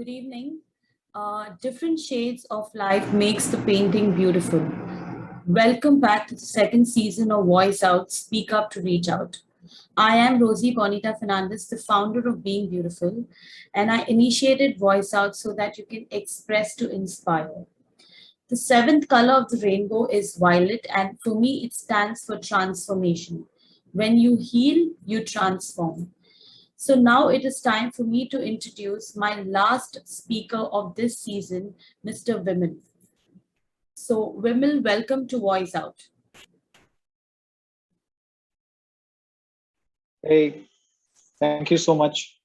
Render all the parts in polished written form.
Good evening. Different shades of life makes the painting beautiful. Welcome back to the second season of Voice Out, Speak Up to Reach Out. I am Rosie Bonita Fernandez, the founder of Being Beautiful, and I initiated Voice Out so that you can express to inspire. The seventh color of the rainbow is violet, and for me, it stands for transformation. When you heal, you transform. So now it is time for me to introduce my last speaker of this season, Mr. Vimal. So, Vimal, welcome to Voice Out. Hey, thank you so much.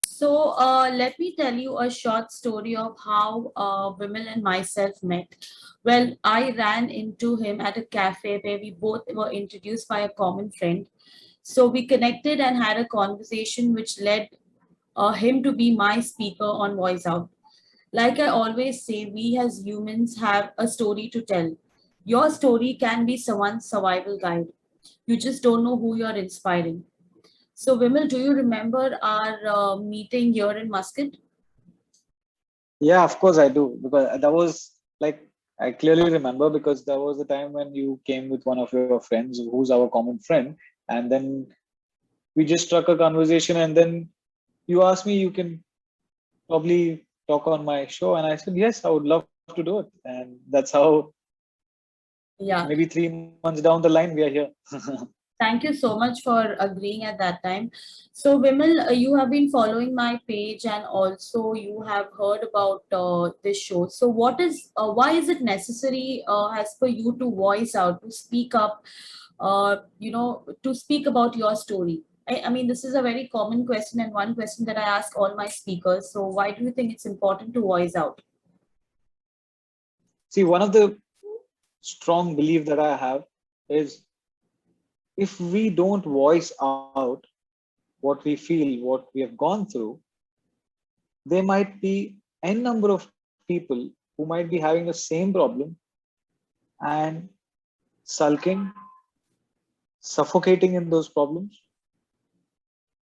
So, let me tell you a short story of how Vimal and myself met. Well, I ran into him at a cafe where we both were introduced by a common friend. So, we connected and had a conversation which led him to be my speaker on Voice Out. Like I always say, we as humans have a story to tell. Your story can be someone's survival guide. You just don't know who you're inspiring. So, Vimal, do you remember our meeting here in Muscat? Yeah, of course I do, because that was like I clearly remember because that was the time when you came with one of your friends who's our common friend, and then we just struck a conversation, and then you asked me you can probably talk on my show, and I said yes, I would love to do it, and that's how Yeah. maybe 3 months down the line we are here. Thank you so much for agreeing at that time. So, Vimal, you have been following my page and also you have heard about this show. So, why is it necessary as per you to voice out, to speak up, to speak about your story? I mean, this is a very common question and one question that I ask all my speakers. So, why do you think it's important to voice out? See, one of the strong belief that I have is if we don't voice out what we feel, what we have gone through, there might be n number of people who might be having the same problem and sulking, suffocating in those problems.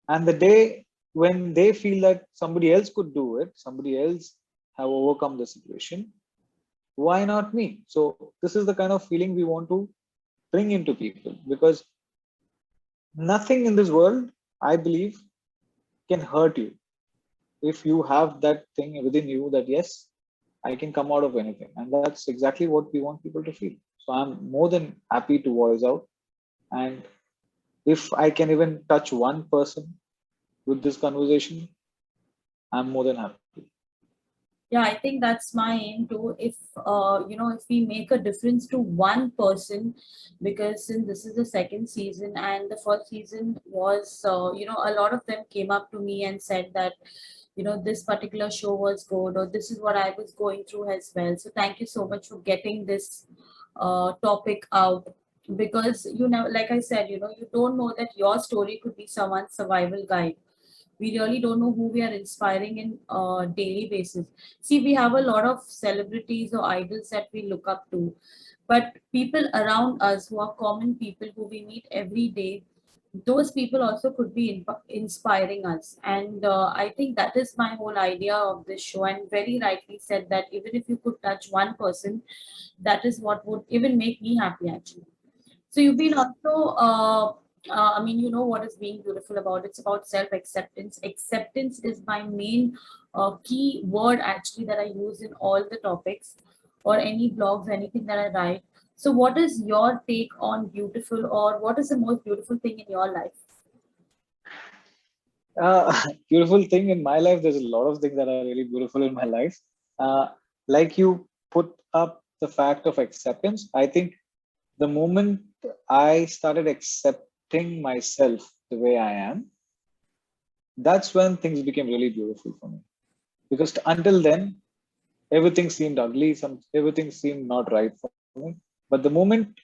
And the day when they feel that somebody else could do it, somebody else have overcome the situation, why not me? So this is the kind of feeling we want to bring into people, because nothing in this world, I believe, can hurt you if you have that thing within you that yes, I can come out of anything. And that's exactly what we want people to feel. So I'm more than happy to voice out. And if I can even touch one person with this conversation, I'm more than happy. Yeah, I think that's my aim too. If we make a difference to one person, because since this is the second season and the first season was, a lot of them came up to me and said that, this particular show was good or this is what I was going through as well. So thank you so much for getting this topic out, because like I said, you don't know that your story could be someone's survival guide. We really don't know who we are inspiring in daily basis. See, we have a lot of celebrities or idols that we look up to, but people around us who are common people who we meet every day, those people also could be inspiring us. And I think that is my whole idea of this show. And very rightly said that even if you could touch one person, that is what would even make me happy actually. So you've been also, I mean, you know what is being beautiful about? It's about self-acceptance. Acceptance is my main key word actually that I use in all the topics or any blogs, anything that I write. So what is your take on beautiful, or what is the most beautiful thing in your life? Beautiful thing in my life, there's a lot of things that are really beautiful in my life. Uh, like you put up the fact of acceptance, I think the moment I started accepting myself the way I am, that's when things became really beautiful for me. Because until then, everything seemed ugly, everything seemed not right for me. But the moment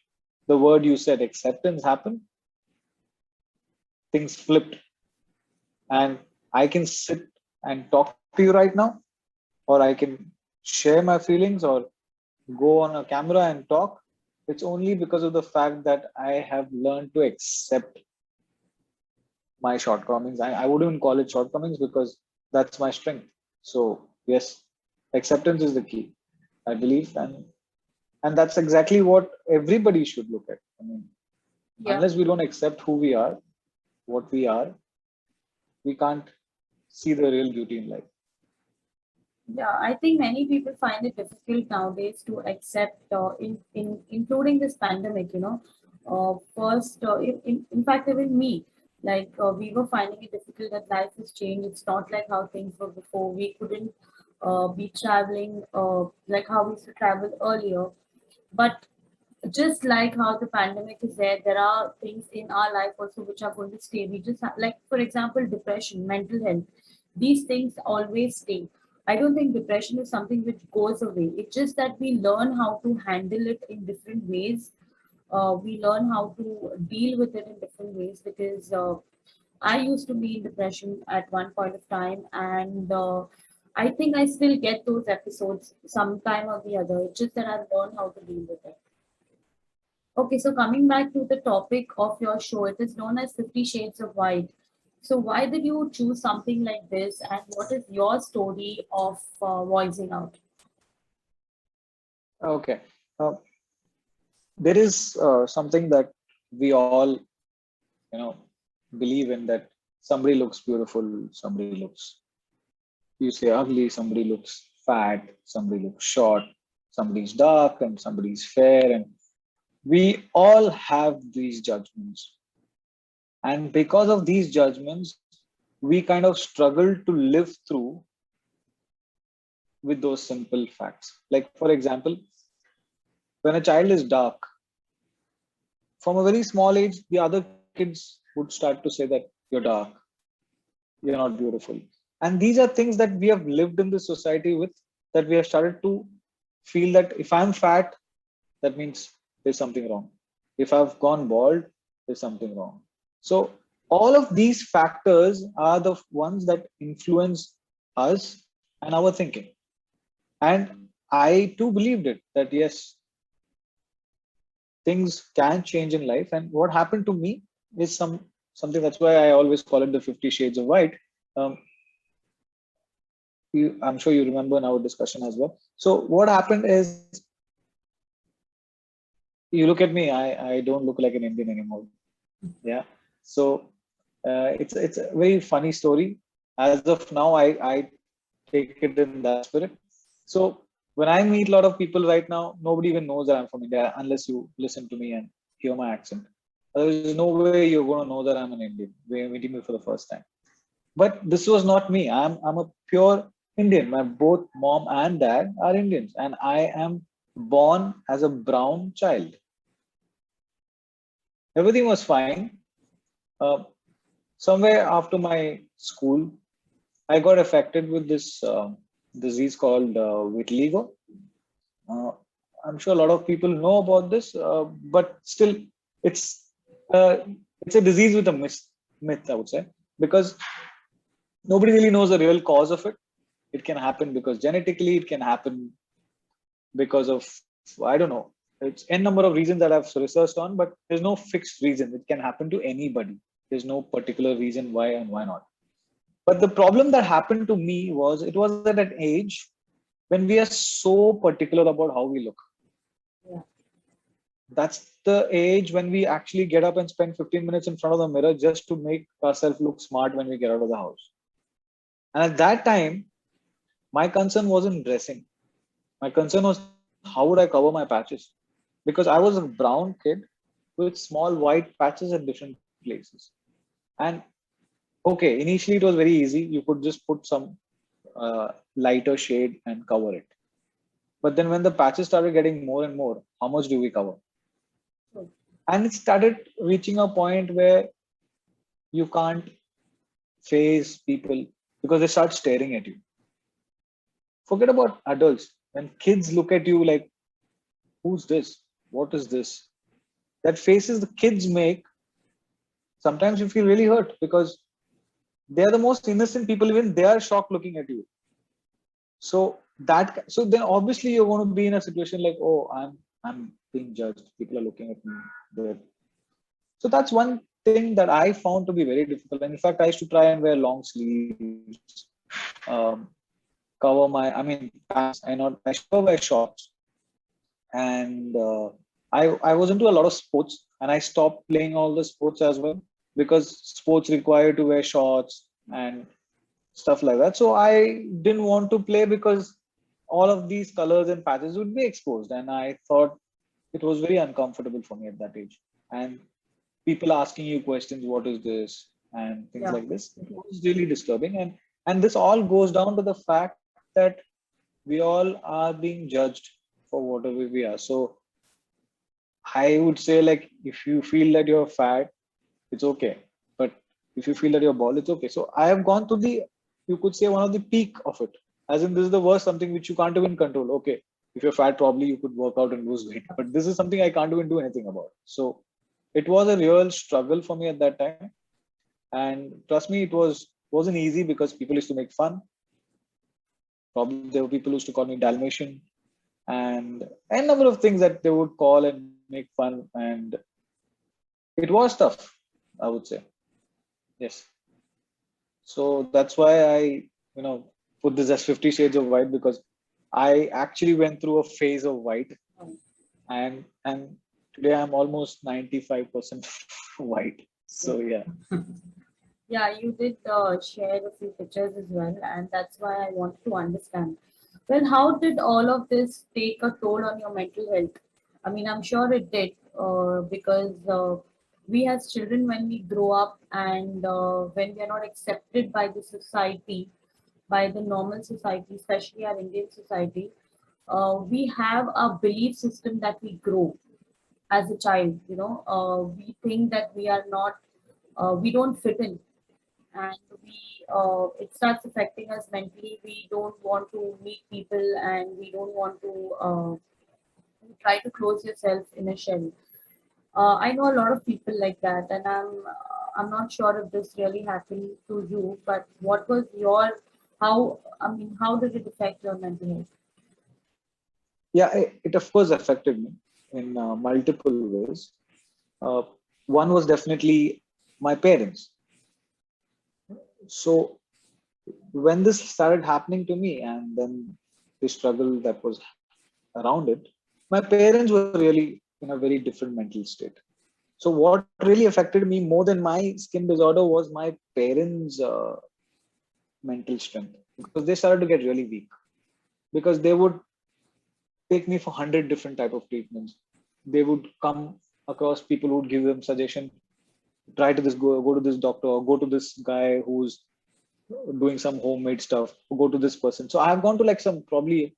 the word you said acceptance happened, things flipped. And I can sit and talk to you right now, or I can share my feelings or go on a camera and talk. It's only because of the fact that I have learned to accept my shortcomings. I wouldn't call it shortcomings because that's my strength. So Yes, acceptance is the key, I believe. And that's exactly what everybody should look at. I mean, Yeah. unless we don't accept who we are, what we are, we can't see the real beauty in life. Yeah, I think many people find it difficult nowadays to accept, including this pandemic, first, in fact, even me, like we were finding it difficult that life has changed. It's not like how things were before. We couldn't be traveling like how we used to travel earlier. But just like how the pandemic is there, there are things in our life also which are going to stay. We just have, like, for example, depression, mental health. These things always stay. I don't think depression is something which goes away. It's just that we learn how to handle it in different ways. We learn how to deal with it in different ways because I used to be in depression at one point of time, and I think I still get those episodes sometime or the other. It's just that I've learned how to deal with it. Okay, so coming back to the topic of your show, it is known as 50 Shades of White. So, why did you choose something like this, and what is your story of voicing out? Okay. Uh, there is something that we all, you know, believe in, that somebody looks beautiful, somebody looks, you say ugly, somebody looks fat, somebody looks short, somebody's dark, and somebody's fair. And we all have these judgments. And because of these judgments, we kind of struggle to live through with those simple facts. Like, for example, when a child is dark, from a very small age, the other kids would start to say that you're dark, you're not beautiful. And these are things that we have lived in this society with, that we have started to feel that if I'm fat, that means there's something wrong. If I've gone bald, there's something wrong. So all of these factors are the ones that influence us and our thinking. And I too believed it, that yes, things can change in life. And what happened to me is something, that's why I always call it the 50 Shades of White. Um, I'm sure you remember in our discussion as well. So what happened is, you look at me, I don't look like an Indian anymore. Yeah. So it's a very funny story. As of now, I take it in that spirit. So when I meet a lot of people right now, nobody even knows that I'm from India unless you listen to me and hear my accent. There's no way you're going to know that I'm an Indian. We're meeting me for the first time. But this was not me. I'm a pure Indian. My both mom and dad are Indians, and I am born as a brown child. Everything was fine. Uh, Somewhere after my school, I got affected with this disease called vitiligo. Uh, I'm sure a lot of people know about this, but still, it's uh, it's a disease with a myth, I would say, because nobody really knows the real cause of it. It can happen because genetically, it can happen because of, I don't know. It's n number of reasons that I've researched on, but there's no fixed reason. It can happen to anybody. There's no particular reason why and why not. But the problem that happened to me was, it was at an age when we are so particular about how we look. Yeah. That's the age when we actually get up and spend 15 minutes in front of the mirror just to make ourselves look smart when we get out of the house. And at that time, my concern wasn't dressing. My concern was, how would I cover my patches? Because I was a brown kid with small white patches at different places. And okay, initially it was very easy. You could just put some lighter shade and cover it. But then when the patches started getting more and more, how much do we cover? So, And it started reaching a point where you can't face people because they start staring at you. Forget about adults. When kids look at you like, who's this? What is this? That faces the kids make, sometimes you feel really hurt because they are the most innocent people, even they are shocked looking at you. So then obviously you're going to be in a situation like, oh, I'm being judged. People are looking at me. They're... So that's one thing that I found to be very difficult. And in fact, I used to try and wear long sleeves. Um, cover my, I mean, pants. I never wear shorts. And I was into a lot of sports, and I stopped playing all the sports as well because sports require to wear shorts and stuff like that. So I didn't want to play because all of these colors and patches would be exposed, and I thought it was very uncomfortable for me at that age. And people asking you questions, what is this, and things Yeah. like this. It was really disturbing, and this all goes down to the fact that we all are being judged for whatever we are. So I would say, like, if you feel that you're fat, it's okay. But if you feel that you're bald, it's okay. So I have gone to the, you could say, one of the peak of it. As in, this is the worst, something which you can't even control. Okay, if you're fat, probably you could work out and lose weight. But this is something I can't even do anything about. So it was a real struggle for me at that time. And trust me, wasn't easy because people used to make fun. Probably there were people who used to call me Dalmatian, and a number of things that they would call and make fun. And it was tough, I would say. Yes. So that's why I, put this as 50 Shades of White, because I actually went through a phase of white, and today I'm almost 95% white. So yeah. Yeah, you did share a few pictures as well, and that's why I wanted to understand. Well, how did all of this take a toll on your mental health? I mean, I'm sure it did, because we as children, when we grow up and when we are not accepted by the society, by the normal society, especially our Indian society, we have a belief system that we grow as a child. We think that we are not, we don't fit in, and we it starts affecting us mentally. We don't want to meet people, and we don't want to try to close yourself in a shell. I know a lot of people like that, and I'm not sure if this really happened to you, but what was your, how, I mean, how did it affect your mental health? Yeah, it of course affected me in multiple ways. Uh, One was definitely my parents. So when this started happening to me, and then the struggle that was around it, my parents were really in a very different mental state. So what really affected me more than my skin disorder was my parents' mental strength, because they started to get really weak, because they would take me for 100 different type of treatments. They would come across people who would give them suggestion, try to this, go to this doctor, or go to this guy who's doing some homemade stuff, or go to this person. So I have gone to like some probably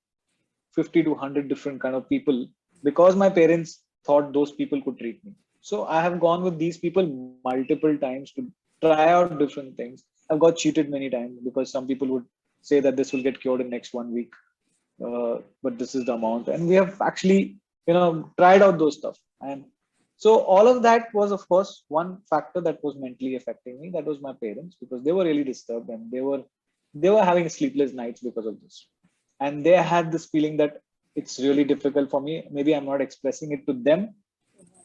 50 to 100 different kind of people, because my parents thought those people could treat me. So I have gone with these people multiple times to try out different things. I've got cheated many times, because some people would say that this will get cured in next 1 week, but this is the amount. And we have actually, tried out those stuff. And so all of that was, of course, one factor that was mentally affecting me. That was my parents, because they were really disturbed, and they were having sleepless nights because of this. And they had this feeling that it's really difficult for me. Maybe I'm not expressing it to them,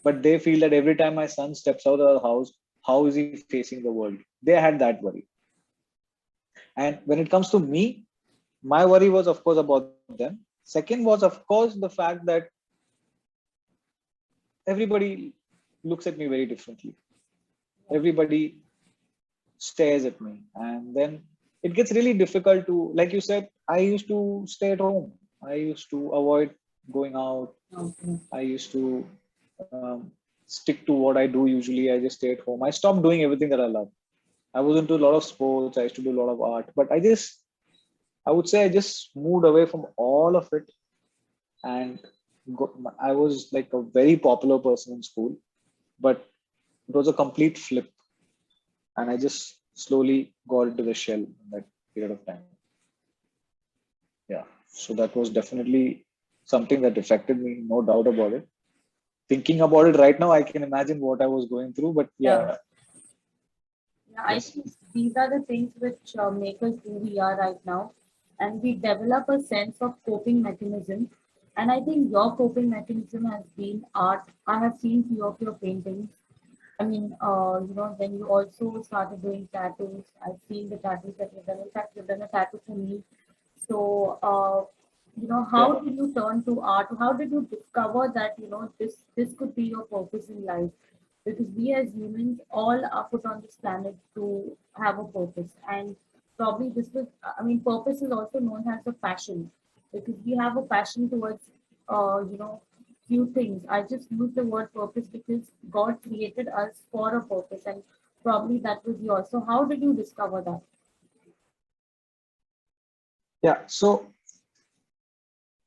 but they feel that every time my son steps out of the house, how is he facing the world? They had that worry. And when it comes to me, my worry was, of course, about them. Second was, of course, the fact that everybody looks at me very differently. Everybody stares at me. And then it gets really difficult to, like you said, I used to stay at home. I used to avoid going out. Okay. I used to stick to what I do usually. I just stay at home. I stopped doing everything that I love. I was into a lot of sports. I used to do a lot of art. But I would say I just moved away from all of it. And I was like a very popular person in school, but it was a complete flip. And I just slowly got into the shell in that period of time. Yeah. So that was definitely something that affected me, no doubt about it. Thinking about it right now, I can imagine what I was going through. But Yeah. yeah, Yeah, I yes. think these are the things which make us who we are right now, and we develop a sense of coping mechanism. And I think your coping mechanism has been art. I have seen few of your paintings. I mean, when you also started doing tattoos, I've seen the tattoos that you've done. In fact, you've done a tattoo for me. So, Yeah. how did you turn to art? How did you discover that, this could be your purpose in life? Because we as humans all are put on this planet to have a purpose. And probably this was, I mean, purpose is also known as a passion, because we have a passion towards, few things. I just use the word purpose because God created us for a purpose, and probably that was yours. So, how did you discover that? Yeah. So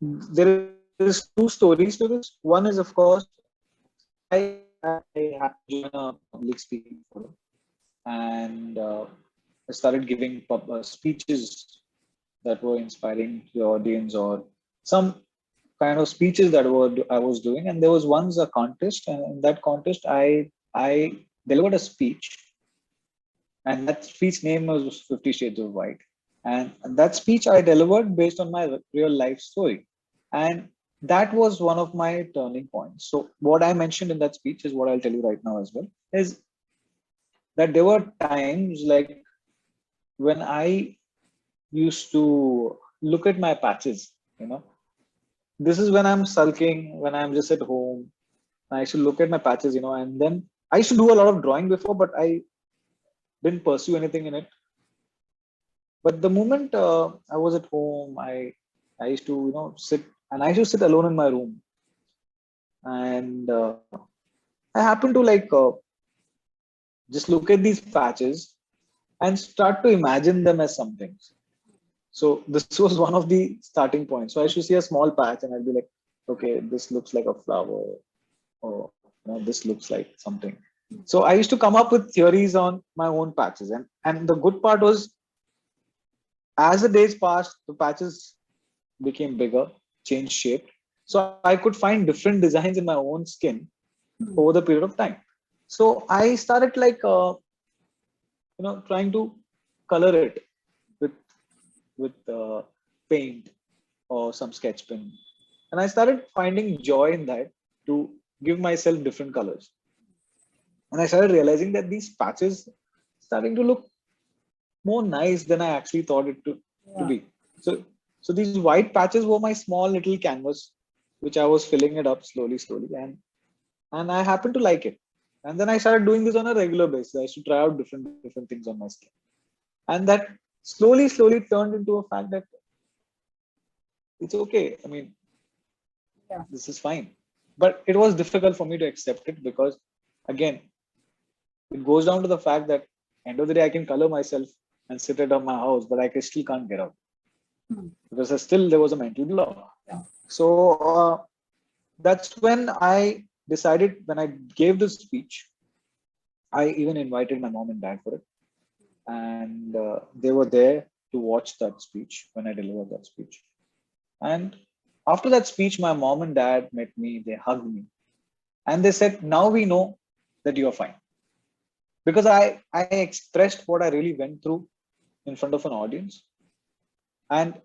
there is two stories to this. One is, of course, I had to join a public speaking forum, and I started giving speeches that were inspiring to the audience, or some kind of speeches that I was doing. And there was once a contest, and in that contest, I delivered a speech, and that speech name was 50 Shades of White. And that speech I delivered based on my real life story. And that was one of my turning points. So what I mentioned in that speech is what I'll tell you right now as well, is that there were times like when I used to look at my patches, you know, this is when I'm sulking, when I'm just at home. I used to look at my patches, and then I used to do a lot of drawing before, but I didn't pursue anything in it. But the moment I was at home, I used to sit, and I used to sit alone in my room, and I happened to just look at these patches and start to imagine them as something. So this was one of the starting points. So I should see a small patch, and I'd be like, okay, this looks like a flower, or this looks like something. So I used to come up with theories on my own patches, and the good part was, as the days passed, the patches became bigger, changed shape. So I could find different designs in my own skin over the period of time. So I started trying to color it with with paint or some sketch pen, and I started finding joy in that to give myself different colors. And I started realizing that these patches starting to look more nice than I actually thought it to Yeah. be. So so these white patches were my small little canvas, which I was filling it up slowly, and I happened to like it. And then I started doing this on a regular basis. I used to try out different things on my skin, and that slowly turned into a fact that it's okay. I mean, Yeah. this is fine. But it was difficult for me to accept it because, again, it goes down to the fact that end of the day I can color myself and sit at my house, but I still can't get out Hmm. because there was a mental block. Yeah. So that's when I decided, when I gave this speech, I even invited my mom and dad for it, and they were there to watch that speech when I delivered that speech. And after that speech, my mom and dad met me. They hugged me, and they said, "Now we know that you're fine," because I expressed what I really went through in front of an audience. And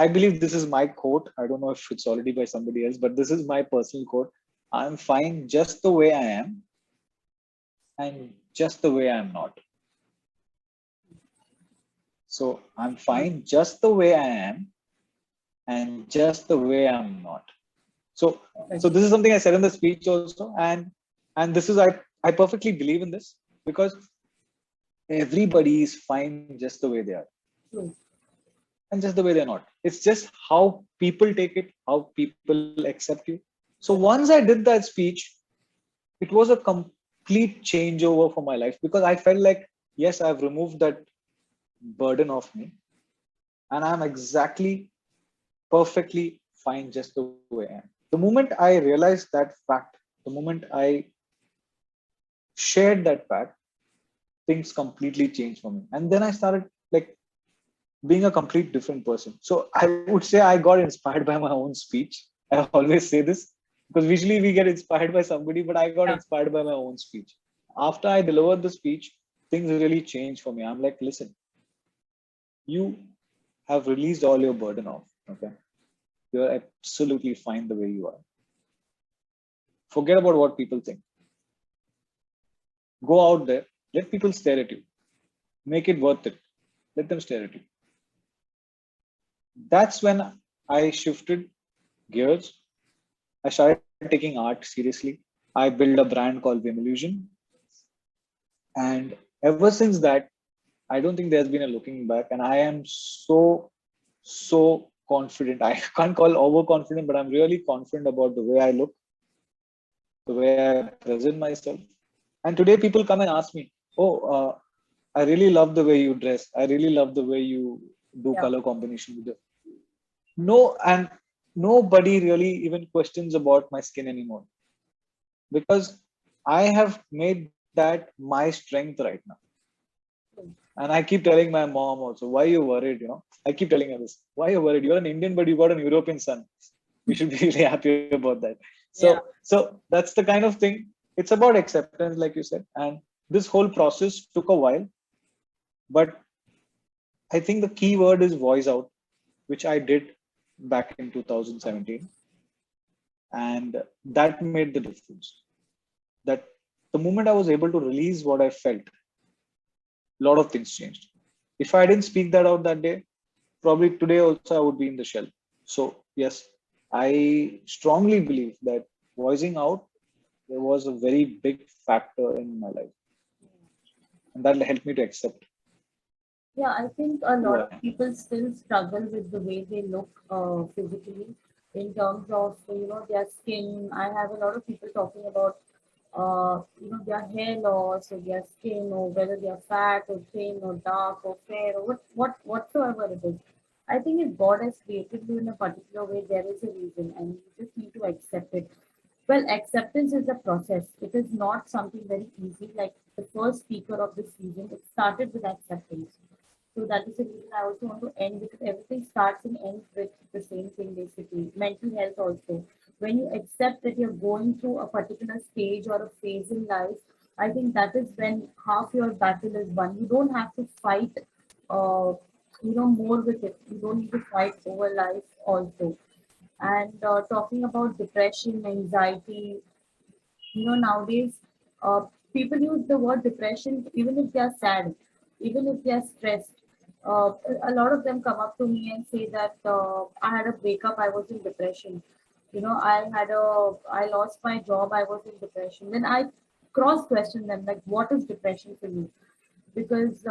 I believe this is my quote. I don't know if it's already by somebody else, but this is my personal quote. I'm fine just the way I am, and just the way I'm not. So I'm fine just the way I am, and just the way I'm not. So so this is something I said in the speech also, and this is I perfectly believe in this because everybody is fine just the way they are, True. and just the way they're not. It's just how people take it, how people accept you. So once I did that speech, it was a complete changeover for my life because I felt like, yes, I've removed that burden of me, and I'm exactly perfectly fine just the way I am. The moment I realized that fact, the moment I shared that fact, things completely changed for me. And then I started like being a complete different person. So I would say I got inspired by my own speech. I always say this because usually we get inspired by somebody, but I got Yeah. inspired by my own speech. After I delivered the speech, things really changed for me. I'm like, listen, you have released all your burden off. Okay. You're absolutely fine the way you are. Forget about what people think. Go out there, let people stare at you. Make it worth it. Let them stare at you. That's when I shifted gears. I started taking art seriously. I built a brand called Vim Illusion. And ever since that, I don't think there's been a looking back. And I am so confident. I can't call overconfident, but I'm really confident about the way I look, the way I present myself. And today people come and ask me, "Oh, I really love the way you dress. I really love the way you do Yeah. color combination with it." No, and nobody really even questions about my skin anymore because I have made that my strength right now. And I keep telling my mom also, "Why you worried? I keep telling her this. Why you worried? You're an Indian, but you got an European son. You should be really happy about that." Yeah. So that's the kind of thing. It's about acceptance, like you said. And this whole process took a while, but I think the key word is voice out, which I did back in 2017. And that made the difference. That the moment I was able to release what I felt, a lot of things changed. If I didn't speak that out that day, probably today also I would be in the shell. So yes, I strongly believe that voicing out there was a very big factor in my life, and that helped me to accept Yeah, I think a who lot I of am. people still struggle with the way they look physically in terms of their skin. I have a lot of people talking about their hair loss or their skin or whether they are fat or thin or dark or fair or whatsoever it is. I think if God has created you in a particular way, there is a reason and you just need to accept it. Well, acceptance is a process. It is not something very easy. Like the first speaker of this season, it started with acceptance. So that is the reason I also want to end because everything starts and ends with the same thing basically. Mental health also. When you accept that you're going through a particular stage or a phase in life, I think that is when half your battle is won. You don't have to fight more with it. You don't need to fight over life also. And talking about depression, anxiety, nowadays uh, people use the word depression even if they are sad, even if they are stressed. A lot of them come up to me and say that I had a breakup, I was in depression. I lost my job, I was in depression. Then I cross question them like, what is depression for you? Because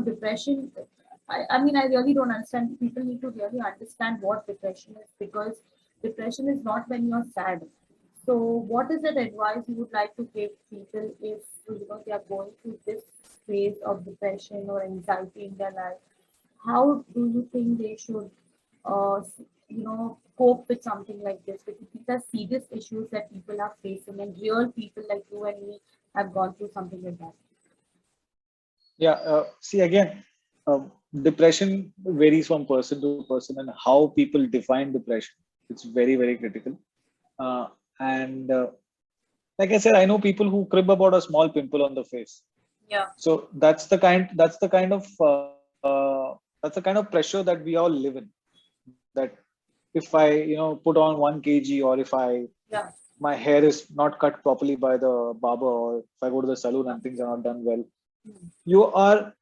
depression. I mean, I really don't understand. People need to really understand what depression is because depression is not when you're sad. So, what is that advice you would like to give people if they are going through this phase of depression or anxiety in their life? How do you think they should, cope with something like this? Because these are serious issues that people are facing, and real people like you and me have gone through something like that. Yeah. See again, depression varies from person to person, and how people define depression. It's very critical. Uh, and like I said, I know people who crib about a small pimple on the face. Yeah. So that's the kind of pressure that we all live in. That if I put on 1 kg, or if I Yeah. my hair is not cut properly by the barber, or if I go to the salon and things are not done well, Mm. you are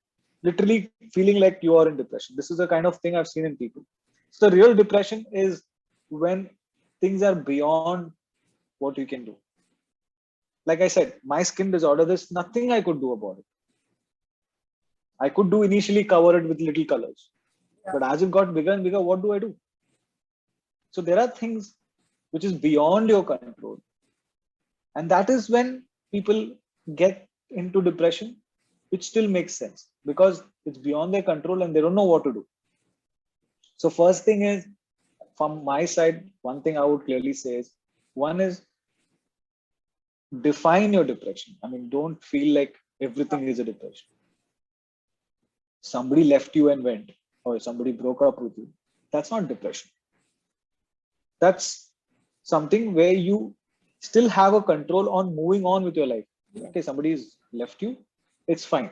literally feeling like you are in depression. This is the kind of thing I've seen in people. So real depression is when things are beyond what you can do. Like I said, my skin disorder, there's nothing I could do about it. I could do initially cover it with little colors, Yeah. but as it got bigger and bigger, what do I do? So there are things which is beyond your control, and that is when people get into depression, which still makes sense because it's beyond their control and they don't know what to do. So first thing is, from my side, one thing I would clearly say is, one is define your depression. I mean, don't feel like everything is a depression. Somebody left you and went, or somebody broke up with you. That's not depression. That's something where you still have a control on moving on with your life. Yeah. Okay, somebody's left you, it's fine.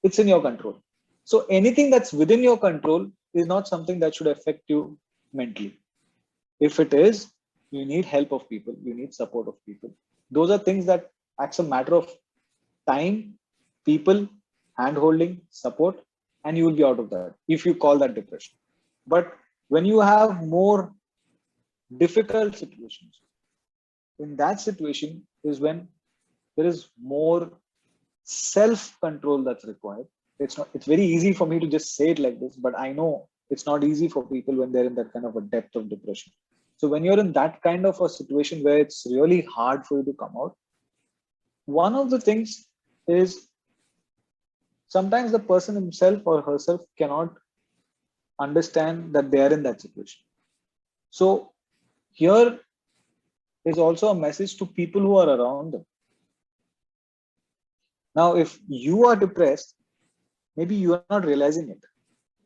It's in your control. So anything that's within your control is not something that should affect you mentally. If it is, you need help of people, you need support of people. Those are things that acts a matter of time, people, hand holding, support, and you will be out of that if you call that depression. But when you have more difficult situations, in that situation is when there is more self control that's required. It's very easy for me to just say it like this, but I know it's not easy for people when they're in that kind of a depth of depression. So when you're in that kind of a situation where it's really hard for you to come out, one of the things is sometimes the person himself or herself cannot understand that they are in that situation. So here is also a message to people who are around them. Now, if you are depressed, maybe you are not realizing it.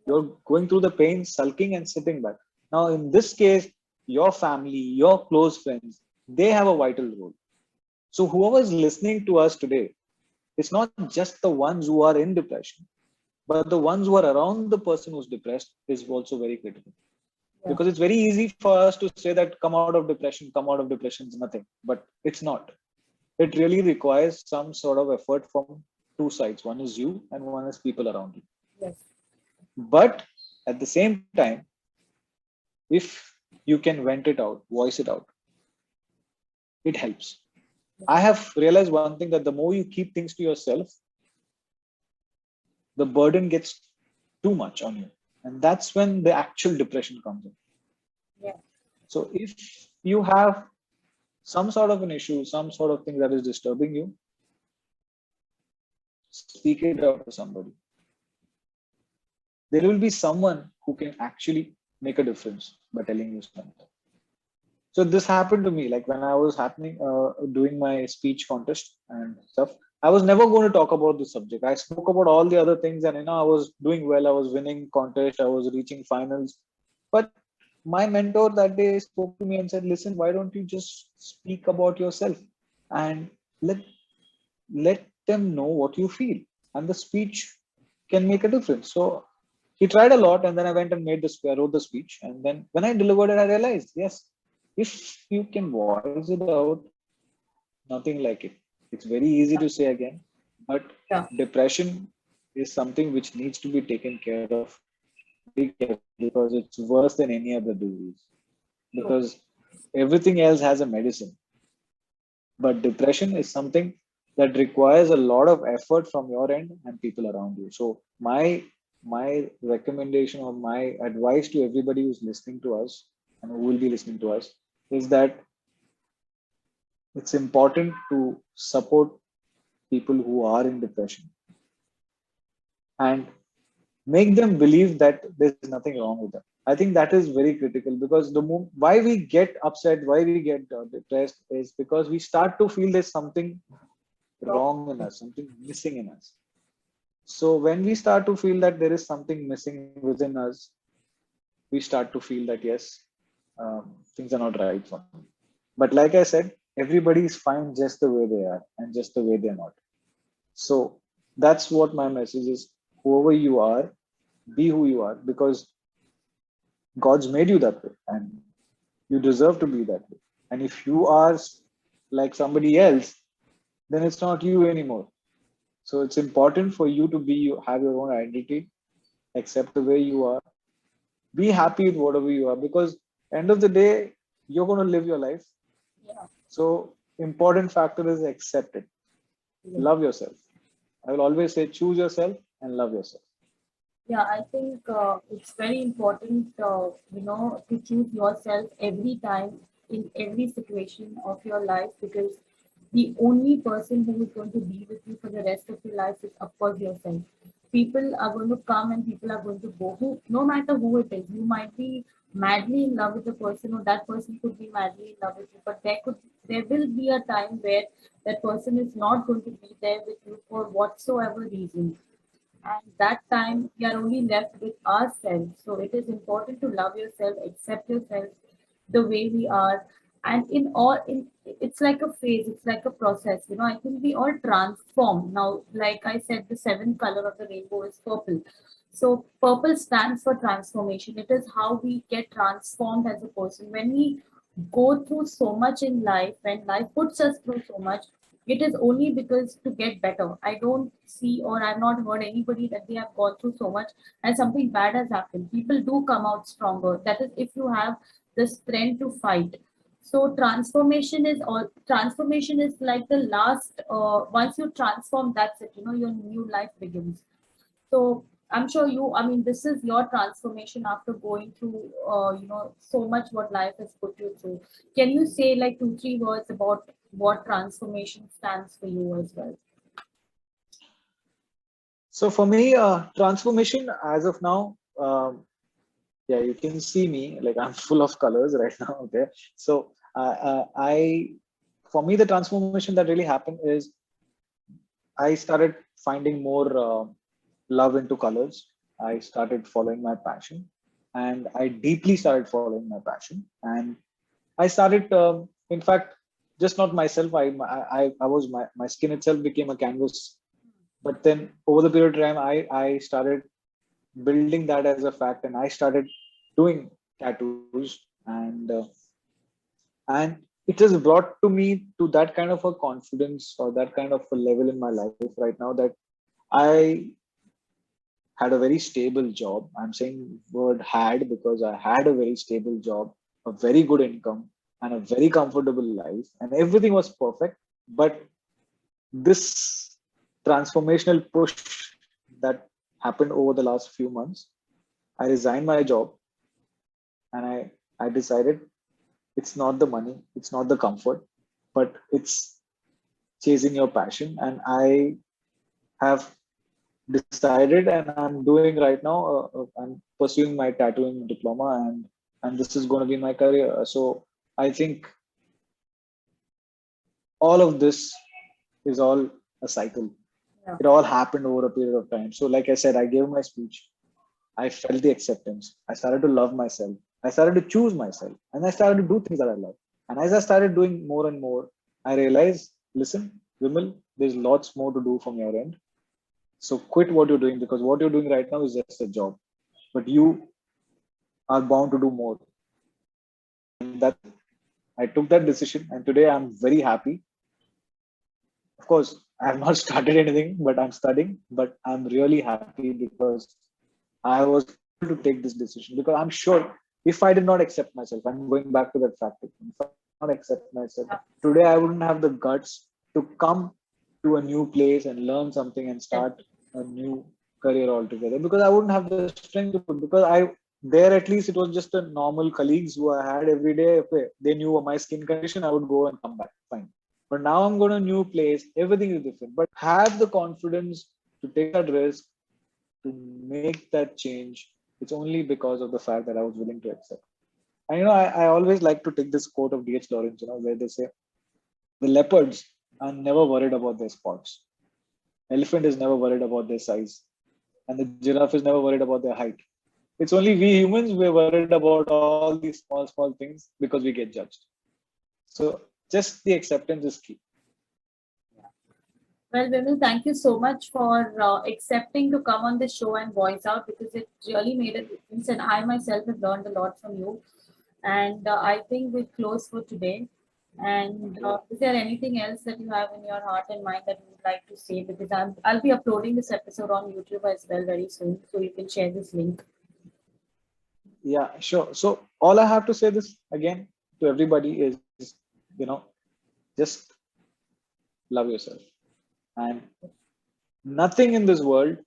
You're going through the pain, sulking and sitting back. Now, in this case, your family, your close friends, they have a vital role. So whoever is listening to us today, it's not just the ones who are in depression, but the ones who are around the person who's depressed is also very critical. Yeah. Because it's very easy for us to say that come out of depression is nothing, but it's not. It really requires some sort of effort from two sides. One is you and one is people around you. Yes. But at the same time, if you can vent it out, voice it out, it helps. I have realized one thing, that the more you keep things to yourself, the burden gets too much on you. And that's when the actual depression comes in. Yeah. So if you have some sort of an issue, some sort of thing that is disturbing you, speak it out to somebody. There will be someone who can actually make a difference by telling you something. So this happened to me, like when I was doing my speech contest and stuff. I was never going to talk about this subject. I spoke about all the other things, and I was doing well. I was winning contest. I was reaching finals. But my mentor that day spoke to me and said, "Listen, why don't you just speak about yourself and let let them know what you feel, and the speech can make a difference." So he tried a lot, and then I went and I wrote the speech, and then when I delivered it, I realized, yes, if you can voice it out, nothing like it. It's very easy to say again, but Yeah. depression is something which needs to be taken care of very carefully, because it's worse than any other disease. Because everything else has a medicine, but depression is something that requires a lot of effort from your end and people around you. So my recommendation or my advice to everybody who's listening to us and who will be listening to us is that it's important to support people who are in depression and make them believe that there's nothing wrong with them. I think that is very critical, because why we get upset, why we get depressed, is because we start to feel there's something wrong in us, something missing in us. So when we start to feel that there is something missing within us, we start to feel that yes, things are not right for me. But like I said, everybody is fine just the way they are and just the way they're not. So that's what my message is. Whoever you are, be who you are, because God's made you that way and you deserve to be that way. And if you are like somebody else, then it's not you anymore. So it's important for you to be you, have your own identity, accept the way you are, be happy with whatever you are, because end of the day, you're going to live your life. Yeah. So important factor is accept it. Yeah. Love yourself. I will always say choose yourself and love yourself. Yeah, I think it's very important, to choose yourself every time in every situation of your life, because the only person who is going to be with you for the rest of your life is, of course, yourself. People are going to come and people are going to go. Who, no matter who it is, you might be madly in love with the person, or that person could be madly in love with you. But there will be a time where that person is not going to be there with you for whatsoever reason, and that time we are only left with ourselves. So it is important to love yourself, accept yourself the way we are. And in it's like a phase, it's like a process. I think we all transform. Now, like I said, the seventh color of the rainbow is purple. So purple stands for transformation. It is how we get transformed as a person. When we go through so much in life, when life puts us through so much, it is only because to get better. I don't see or I've not heard anybody that they have gone through so much and something bad has happened. People do come out stronger. That is if you have the strength to fight. So transformation is like the last once you transform, that's it, your new life begins. So I'm sure I mean, this is your transformation after going through, so much what life has put you through. Can you say like two, three words about what transformation stands for you as well? So for me, transformation as of now, yeah, you can see me like I'm full of colors right now. Okay, so for me, the transformation that really happened is I started finding more love into colors. I started following my passion, and I deeply started following my passion. And I started, in fact, just not myself. I was my skin itself became a canvas. But then over the period of time, I started building that as a fact, and I started doing tattoos, and it has brought to me to that kind of a confidence or that kind of a level in my life right now that I had a very stable job. I'm saying word had because I had a very stable job, a very good income, and a very comfortable life, and everything was perfect. But this transformational push that happened over the last few months, I resigned my job, and I decided it's not the money, it's not the comfort, but it's chasing your passion. And I have decided, and I'm doing right now, I'm pursuing my tattooing diploma, and this is going to be my career. So I think all of this is all a cycle. Yeah. It all happened over a period of time. So like I said, I gave my speech, I felt the acceptance, I started to love myself, I started to choose myself, and I started to do things that I love. And as I started doing more and more, I realized, listen, Vimal, there's lots more to do from your end. So quit what you're doing, because what you're doing right now is just a job, but you are bound to do more. And that I took that decision, and today I'm very happy. Of course, I have not started anything, but I'm studying. But I'm really happy because I was able to take this decision, because I'm sure if I did not accept myself, I'm going back to that factor. If I did not accept myself, today I wouldn't have the guts to come to a new place and learn something and start a new career altogether, because I wouldn't have the strength to, because there at least it was just a normal colleagues who I had every day. Okay, they knew my skin condition, I would go and come back, fine. But now I'm going to a new place, everything is different. But have the confidence to take that risk, to make that change. It's only because of the fact that I was willing to accept. And I always like to take this quote of D.H. Lawrence, where they say, the leopards are never worried about their spots. Elephant is never worried about their size. And the giraffe is never worried about their height. It's only we humans, we're worried about all these small things because we get judged. So just the acceptance is key. Well, Vimal, thank you so much for accepting to come on the show and voice out, because it really made a difference. And I myself have learned a lot from you. And I think we're close for today. And is there anything else that you have in your heart and mind that you would like to say? Because I'll be uploading this episode on YouTube as well very soon. So you can share this link. Yeah, sure. So all I have to say this again to everybody is, just love yourself. And nothing in this world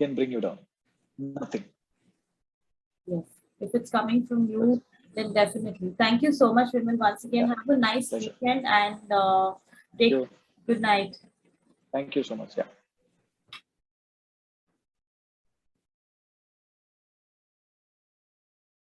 can bring you down. Nothing. Yes. If it's coming from you, then definitely. Thank you so much, Vimal. Once again, Yeah, have a nice pleasure. weekend and Thank you. good night. Thank you so much. Yeah.